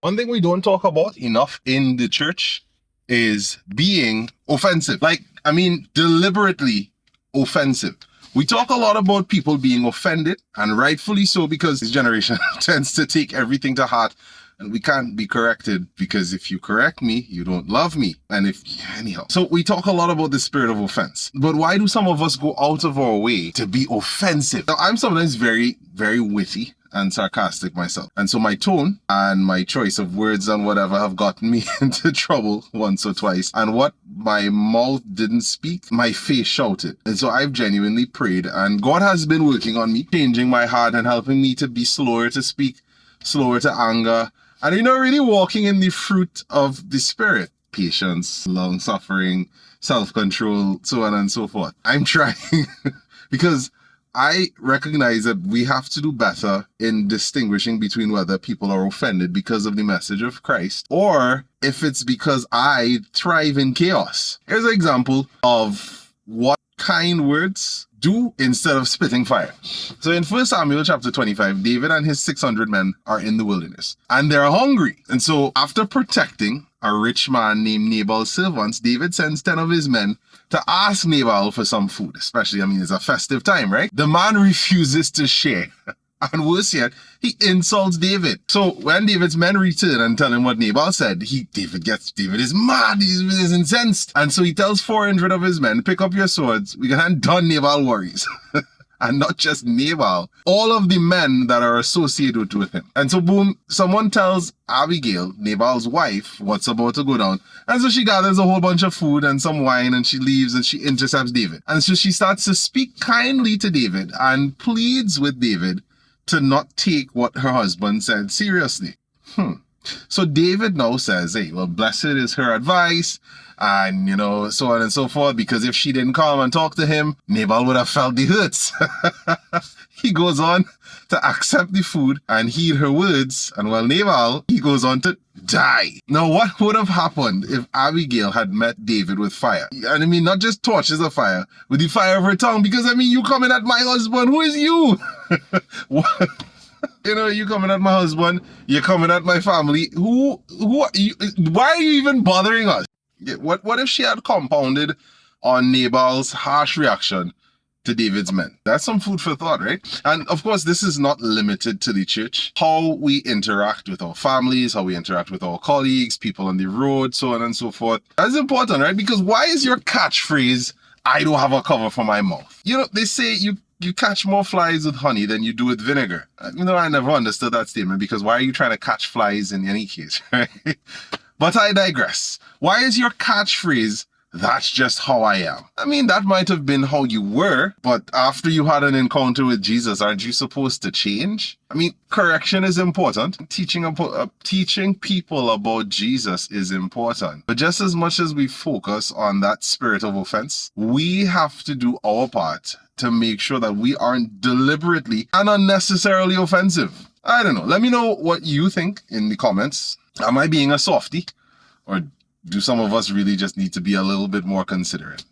One thing we don't talk about enough in the church is being offensive. Deliberately offensive. We talk a lot about people being offended, and rightfully so, because this generation tends to take everything to heart, and we can't be corrected, because if you correct me, you don't love me. So we talk a lot about the spirit of offense. But why do some of us go out of our way to be offensive? Now, I'm sometimes very, very witty and sarcastic myself. And so my tone and my choice of words and whatever have gotten me into trouble once or twice. And what my mouth didn't speak, my face shouted. And so I've genuinely prayed, and God has been working on me, changing my heart and helping me to be slower to speak, slower to anger, and really walking in the fruit of the Spirit. Patience, long-suffering, self-control, so on and so forth. I'm trying because I recognize that we have to do better in distinguishing between whether people are offended because of the message of Christ or if it's because I thrive in chaos. Here's an example of what kind words do instead of spitting fire. So in 1 Samuel chapter 25, David and his 600 men are in the wilderness and they're hungry. And so after protecting a rich man named Nabal's servants, David sends 10 of his men to ask Nabal for some food, especially, it's a festive time, right? The man refuses to share. And worse yet, he insults David. So when David's men return and tell him what Nabal said, David is mad, he's incensed. And so he tells 400 of his men, pick up your swords, we can done Nabal worries. And not just Nabal, all of the men that are associated with him. And so boom, someone tells Abigail, Nabal's wife, what's about to go down. And so she gathers a whole bunch of food and some wine and she leaves and she intercepts David. And so she starts to speak kindly to David and pleads with David to not take what her husband said seriously. So David now says, hey, well, blessed is her advice, and, so on and so forth, because if she didn't come and talk to him, Nabal would have felt the hurts. He goes on to accept the food and heed her words, and while Nabal, he goes on to die. Now, what would have happened if Abigail had met David with fire? And not just torches of fire, with the fire of her tongue, because, you coming at my husband, who is you? What? You coming at my husband, you're coming at my family. Who are you? Why are you even bothering us? What if she had compounded on Nabal's harsh reaction to David's men? That's some food for thought, right? And of course, this is not limited to the church. How we interact with our families, how we interact with our colleagues, people on the road, so on and so forth. That's important, right? Because why is your catchphrase, I don't have a cover for my mouth? They say you catch more flies with honey than you do with vinegar. I never understood that statement, because why are you trying to catch flies in any case, right? But I digress. Why is your catchphrase, that's just how I am? That might have been how you were, but after you had an encounter with Jesus, aren't you supposed to change? Correction is important. Teaching people about Jesus is important. But just as much as we focus on that spirit of offense, we have to do our part to make sure that we aren't deliberately and unnecessarily offensive. I don't know. Let me know what you think in the comments. Am I being a softie? Or do some of us really just need to be a little bit more considerate?